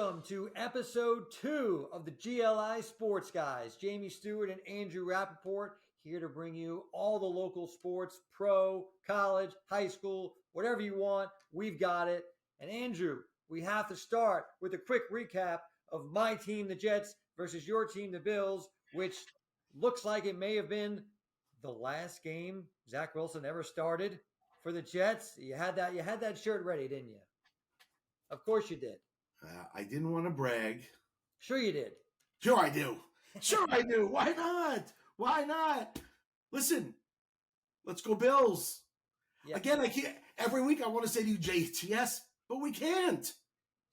Welcome to episode 2 of the GLI Sports Guys. Jamie, Stuart, and Andrew Rappaport here to bring you all the local sports, pro, college, high school, whatever you want, we've got it. And Andrew, we have to start with a quick recap of my team, the Jets, versus your team, the Bills, which looks like it may have been the last game Zach Wilson ever started for the Jets. You had that shirt ready, didn't you? Of course you did. I didn't want to brag. Sure you did. Sure I do. Sure I do. Why not? Why not? Listen, let's go Bills. Yeah. Again, I can't. Every week I want to say to you JTS, but we can't.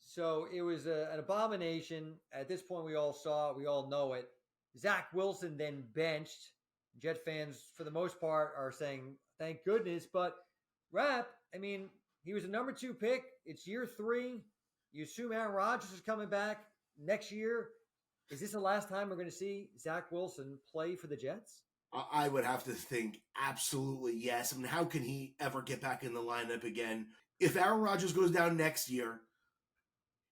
So it was an abomination. At this point, we all saw it. We all know it. Zach Wilson then benched. Jet fans, for the most part, are saying, thank goodness. But Rapp, I mean, he was a number 2 pick. It's year 3. You assume Aaron Rodgers is coming back next year. Is this the last time we're going to see Zach Wilson play for the Jets? I would have to think absolutely yes. I mean, how can he ever get back in the lineup again? If Aaron Rodgers goes down next year,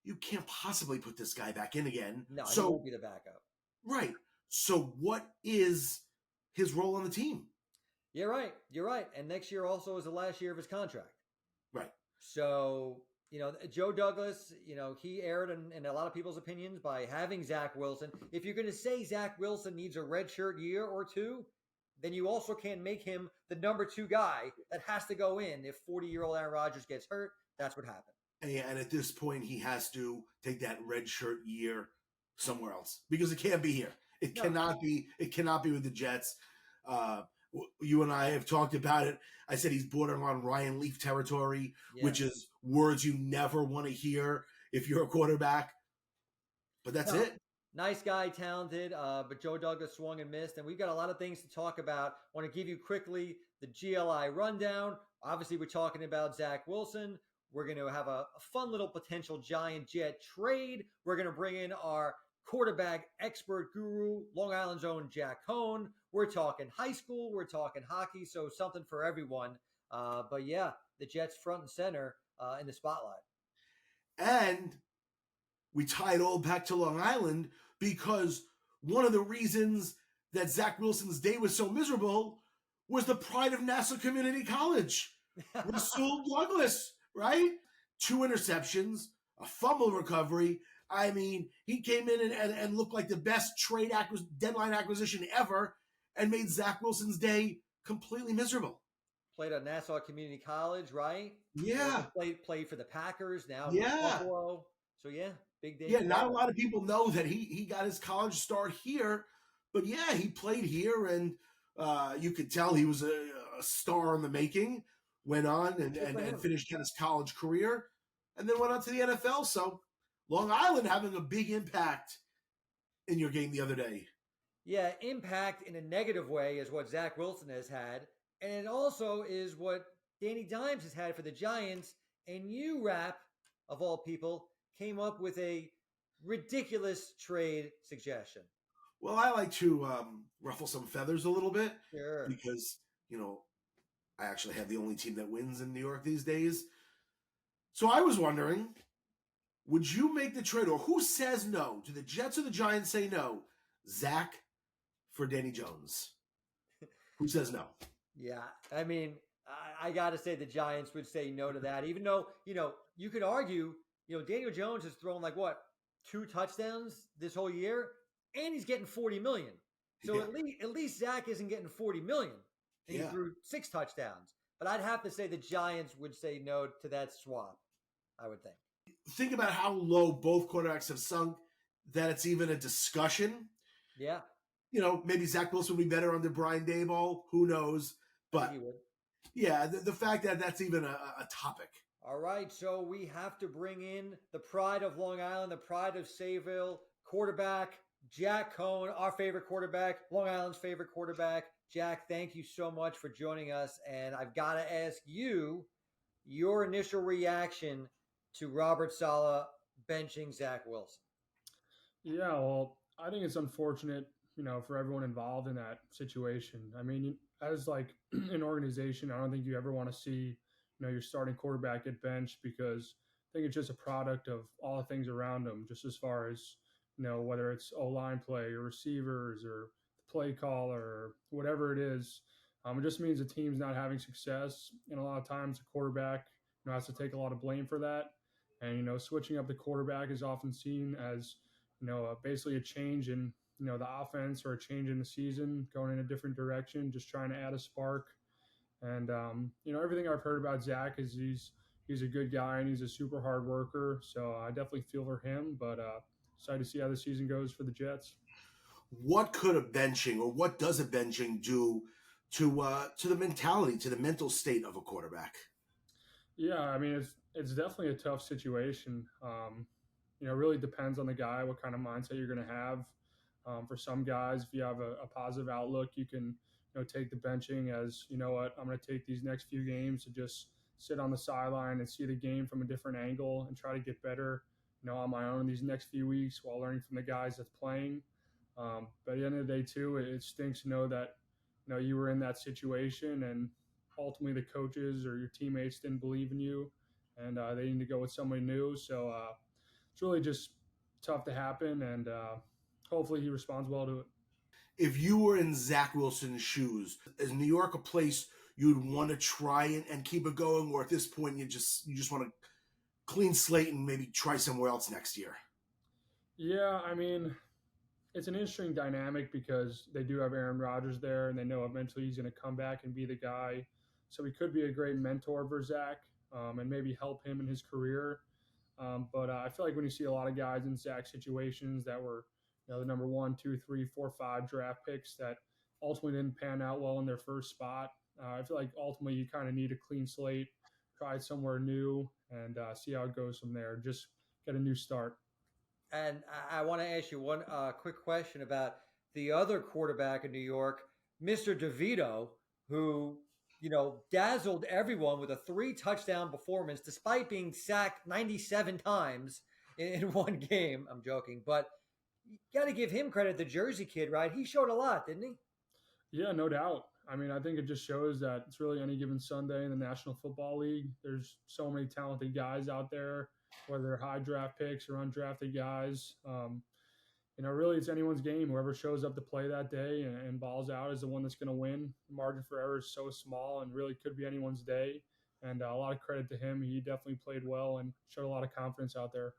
you can't possibly put this guy back in again. No, he won't be the backup. Right. So what is his role on the team? You're right. You're right. And next year also is the last year of his contract. Right. So, Joe Douglas, he erred in a lot of people's opinions by having Zach Wilson. If you're going to say Zach Wilson needs a redshirt year or 2, then you also can't make him the number 2 guy that has to go in. If 40-year-old Aaron Rodgers gets hurt, that's what happened. And at this point, he has to take that redshirt year somewhere else because it can't be here. It cannot be with the Jets. You and I have talked about it. I said he's borderline Ryan Leaf territory, which is words you never want to hear if you're a quarterback. But that's it. Nice guy, talented, but Joe Douglas swung and missed. And we've got a lot of things to talk about. I want to give you quickly the GLI rundown. Obviously, we're talking about Zach Wilson. We're going to have a fun little potential Giant Jet trade. We're going to bring in our quarterback expert guru, Long Island's own Jack Coan. We're talking high school. We're talking hockey. So something for everyone. But yeah, the Jets front and center in the spotlight. And we tie it all back to Long Island because one of the reasons that Zach Wilson's day was so miserable was the pride of Nassau Community College. Rasul Douglas, right? 2 interceptions, a fumble recovery. I mean, he came in and looked like the best deadline acquisition ever and made Zach Wilson's day completely miserable. Played at Nassau Community College, right? Yeah. Played for the Packers, now Buffalo. So, yeah, big day. Yeah, not a lot of people know that he got his college start here. But, yeah, he played here, and you could tell he was a star in the making. Went on and finished his college career, and then went on to the NFL. So, Long Island having a big impact in your game the other day. Yeah, impact in a negative way is what Zach Wilson has had. And it also is what Danny Dimes has had for the Giants. And you, Rapp, of all people, came up with a ridiculous trade suggestion. Well, I like to ruffle some feathers a little bit. Sure. Because, I actually have the only team that wins in New York these days. So I was wondering, would you make the trade, or who says no? Do the Jets or the Giants say no? Zach for Danny Jones. Who says no? Yeah, I mean, I got to say the Giants would say no to that, even though, you could argue, Daniel Jones has thrown 2 touchdowns this whole year, and he's getting $40 million. So at least Zach isn't getting $40 million. He threw 6 touchdowns. But I'd have to say the Giants would say no to that swap, I would think. Think about how low both quarterbacks have sunk that it's even a discussion. Yeah. Maybe Zach Wilson would be better under Brian Daboll. Who knows? But, yeah, the fact that that's even a topic. All right, so we have to bring in the pride of Long Island, the pride of Sayville, quarterback, Jack Coan, our favorite quarterback, Long Island's favorite quarterback. Jack, thank you so much for joining us. And I've got to ask you your initial reaction to Robert Saleh benching Zach Wilson. Yeah, well, I think it's unfortunate, for everyone involved in that situation. I mean, as an organization, I don't think you ever want to see, your starting quarterback get benched because think it's just a product of all the things around him, just as far as, whether it's O-line play or receivers or the play caller or whatever it is. It just means the team's not having success. And a lot of times the quarterback, has to take a lot of blame for that. And, switching up the quarterback is often seen as, basically a change in, the offense or a change in the season, going in a different direction, just trying to add a spark. And, everything I've heard about Zach is he's a good guy and he's a super hard worker. So I definitely feel for him, but excited to see how the season goes for the Jets. What could a benching, or what does a benching do to the mentality, to the mental state of a quarterback? Yeah, I mean, it's definitely a tough situation. It really depends on the guy, what kind of mindset you're going to have. For some guys, if you have a positive outlook, you can take the benching as, what, I'm going to take these next few games to just sit on the sideline and see the game from a different angle and try to get better, on my own these next few weeks while learning from the guys that's playing. But at the end of the day, too, it stinks to know that, you were in that situation and ultimately the coaches or your teammates didn't believe in you and they need to go with somebody new. So it's really just tough to happen, and hopefully he responds well to it. If you were in Zach Wilson's shoes, is New York a place you'd want to try and keep it going, or at this point you just want to clean slate and maybe try somewhere else next year? Yeah, I mean, it's an interesting dynamic because they do have Aaron Rodgers there, and they know eventually he's going to come back and be the guy. So he could be a great mentor for Zach and maybe help him in his career. But I feel like when you see a lot of guys in Zach situations that were, the number 1, 2, 3, 4, 5 draft picks that ultimately didn't pan out well in their first spot, I feel like ultimately you kind of need a clean slate, try somewhere new, and see how it goes from there. Just get a new start. And I want to ask you one quick question about the other quarterback in New York, Mr. DeVito, who, dazzled everyone with a 3-touchdown performance despite being sacked 97 times in one game. I'm joking, but you got to give him credit, the Jersey kid, right? He showed a lot, didn't he? Yeah, no doubt. I mean, I think it just shows that it's really any given Sunday in the National Football League. There's so many talented guys out there, whether they're high draft picks or undrafted guys. Really it's anyone's game. Whoever shows up to play that day and balls out is the one that's going to win. The margin for error is so small and really could be anyone's day. And a lot of credit to him. He definitely played well and showed a lot of confidence out there.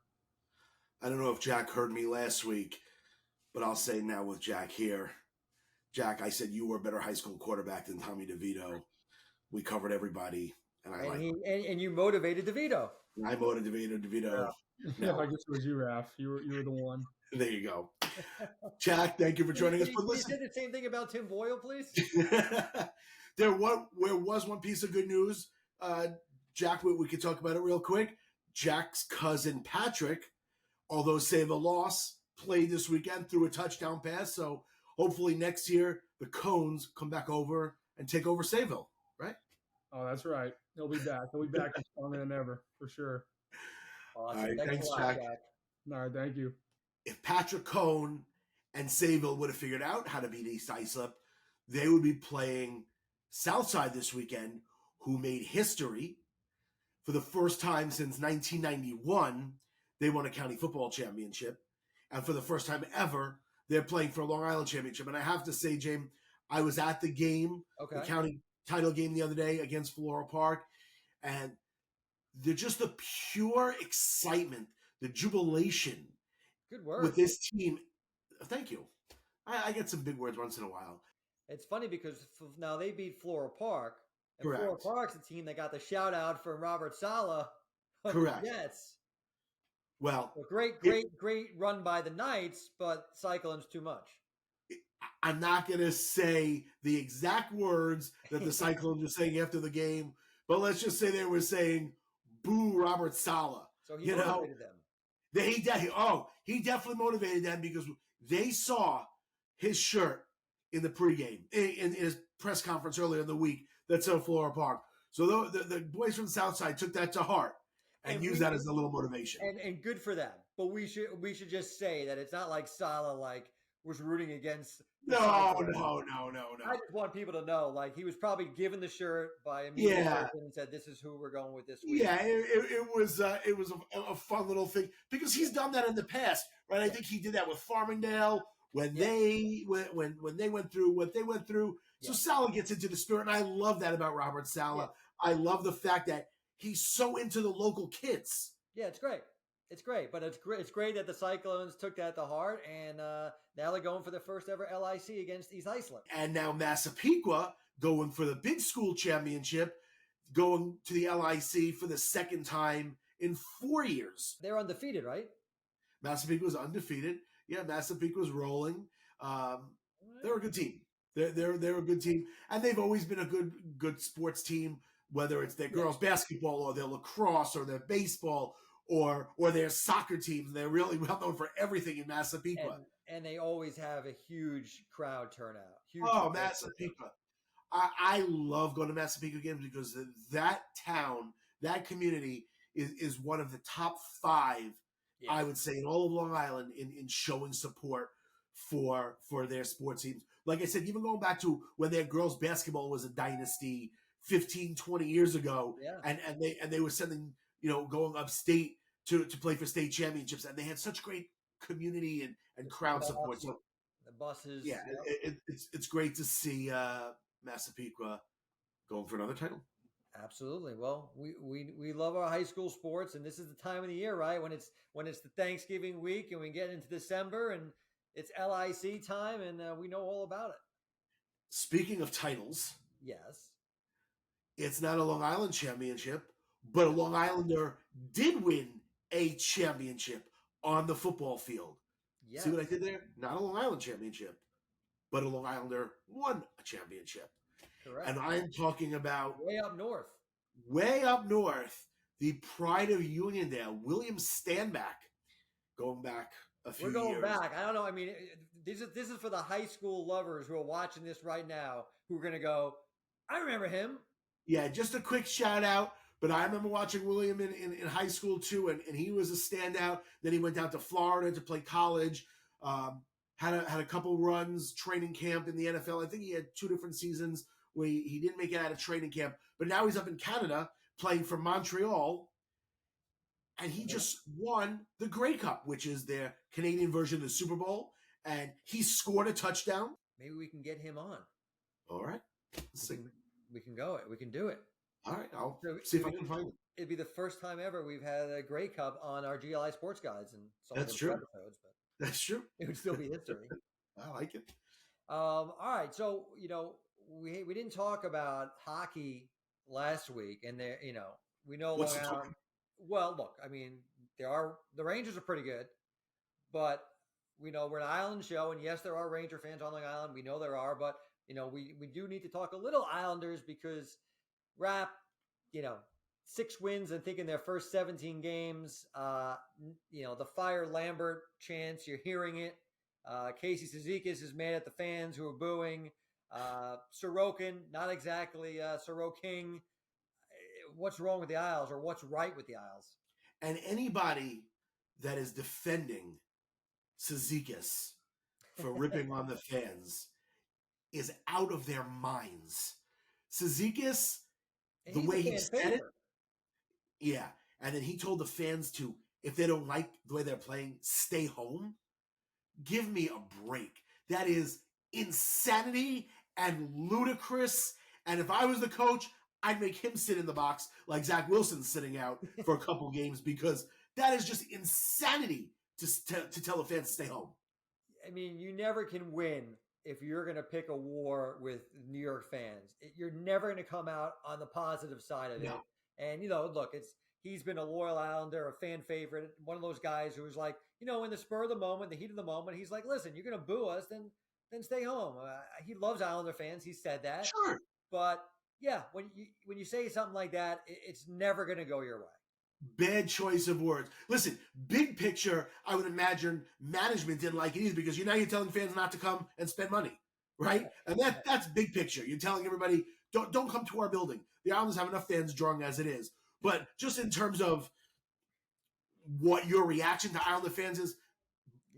I don't know if Jack heard me last week, but I'll say now with Jack here. Jack, I said you were a better high school quarterback than Tommy DeVito. We covered everybody, and you motivated DeVito. I motivated DeVito. Yeah. No. I guess it was you, Raph. You were the one. There you go. Jack, thank you for joining us. Can you say the same thing about Tim Boyle, please? There was one piece of good news. Jack, we could talk about it real quick. Jack's cousin Patrick, although save a loss, played this weekend, threw a touchdown pass. So hopefully next year the Coans come back over and take over Sayville, right? Oh, that's right. He'll be back. He'll be back stronger than ever, for sure. Awesome. All right, thanks, Jack. All right, thank you. If Patrick Coan and Sayville would have figured out how to beat East Islip, they would be playing Southside this weekend, who made history. For the first time since 1991, they won a county football championship. And for the first time ever, they're playing for a Long Island championship. And I have to say, James, I was at the game, the county title game the other day against Floral Park, and they're just the pure excitement, the jubilation. Good work. With this team. Thank you. I get some big words once in a while. It's funny because now they beat Floral Park. And Correct. Floral Park's the team that got the shout out from Robert Saleh. Correct. Yes. Well, a great run by the Knights, but Cyclones too much. I'm not going to say the exact words that the Cyclones were saying after the game, but let's just say they were saying, boo Robert Saleh. So he motivated them. He definitely motivated them because they saw his shirt in the pregame, in his press conference earlier in the week that said Floral Park. So the boys from the South Side took that to heart and used that as a little motivation. And good for them. But we should just say that it's not like Saleh was rooting against. No. I just want people to know, like, he was probably given the shirt by a media person and said, "This is who we're going with this week." Yeah, it was a fun little thing because he's done that in the past, right? I think he did that with Farmingdale when they went through what they went through. So Saleh gets into the spirit, and I love that about Robert Saleh. I love the fact that he's so into the local kids. Yeah, it's great. It's great, but it's great that the Cyclones took that to heart, and now they're going for their first ever LIC against East Iceland. And now Massapequa going for the big school championship, going to the LIC for the second time in 4 years. They're undefeated, right? Massapequa's undefeated. Yeah, Massapequa's rolling. They're a good team. They're a good team, and they've always been a good sports team, whether it's their girls basketball or their lacrosse or their baseball or their soccer teams. They're really well known for everything in Massapequa. And they always have a huge crowd turnout. Massapequa. I love going to Massapequa games because that town, that community is one of the top 5, I would say, in all of Long Island in showing support for their sports teams. Like I said, even going back to when their girls basketball was a dynasty 15, 20 years ago, and they were sending, going upstate to play for state championships, and they had such great community and crowd support. So the buses. Yeah, it's great to see Massapequa going for another title. Absolutely. Well, we love our high school sports, and this is the time of the year, right? When it's the Thanksgiving week, and we get into December, and it's LIC time, and we know all about it. Speaking of titles, yes, it's not a Long Island championship, but a Long Islander did win a championship on the football field. Yes. See what I did there? Not a Long Island championship, but a Long Islander won a championship. Correct. And I'm talking about way up north, the pride of Uniondale, William Stanback, going back a few years. We're going back. I don't know. I mean, this is for the high school lovers who are watching this right now, who are going to go, I remember him. Yeah, just a quick shout out. But I remember watching William in high school too, and he was a standout. Then he went down to Florida to play college. Had a couple runs, training camp in the NFL. I think he had 2 different seasons where he didn't make it out of training camp. But now he's up in Canada playing for Montreal, and he just won the Grey Cup, which is their Canadian version of the Super Bowl. And he scored a touchdown. Maybe we can get him on. All right. We can go it. We can do it. All right, I'll see if I can find it. It'd be the first time ever we've had a Grey Cup on our GLI Sports Guys, and that's true. Episodes, but that's true. It would still be history. I like it. All right, so we didn't talk about hockey last week, and there we know What's Long Island. Well, look, I mean the Rangers are pretty good, but we know we're an island show, and yes, there are Ranger fans on Long Island. We know there are, but we do need to talk a little Islanders because Rapp, 6 wins, I think, in their first 17 games. The Fire Lambert chants, you're hearing it. Casey Cizikas is mad at the fans who are booing. Sorokin, not exactly Soroking. What's wrong with the Isles, or what's right with the Isles? And anybody that is defending Cizikas for ripping on the fans is out of their minds. Cizikas, the way he said it, and then he told the fans to, if they don't like the way they're playing, stay home. Give me a break. That is insanity and ludicrous. And if I was the coach, I'd make him sit in the box like Zach Wilson's sitting out for a couple games, because that is just insanity to tell the fans to stay home. I mean, you never can win if you're going to pick a war with New York fans. You're never going to come out on the positive side of it. And, look, he's been a loyal Islander, a fan favorite, one of those guys who was like, in the spur of the moment, the heat of the moment, he's like, listen, you're going to boo us, then stay home. He loves Islander fans. He said that. Sure. But, yeah, when you say something like that, it's never going to go your way. Bad choice of words. Listen, big picture, I would imagine management didn't like it either, because you're telling fans not to come and spend money, right? And that's big picture. You're telling everybody, don't come to our building. The Islanders have enough fans drawing as it is. But just in terms of what your reaction to Islander fans is,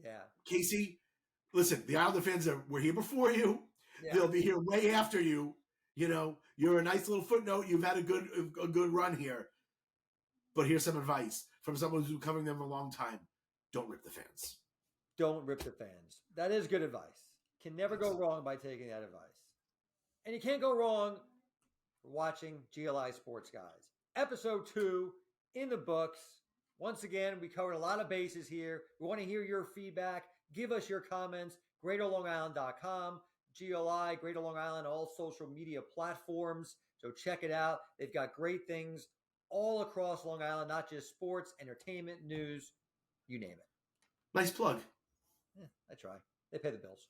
yeah, Casey, listen, the Islander fans were here before you. Yeah. They'll be here way after you. You know, you're a nice little footnote. You've had a good run here. But here's some advice from someone who's been covering them a long time. Don't rip the fans. Don't rip the fans. That is good advice. Can never go wrong by taking that advice. And you can't go wrong watching GLI Sports Guys. Episode 2 in the books. Once again, we covered a lot of bases here. We want to hear your feedback. Give us your comments. GreaterLongIsland.com. GLI, Greater Long Island, all social media platforms. So check it out. They've got great things all across Long Island, not just sports, entertainment, news, you name it. Nice plug. I try. They pay the bills.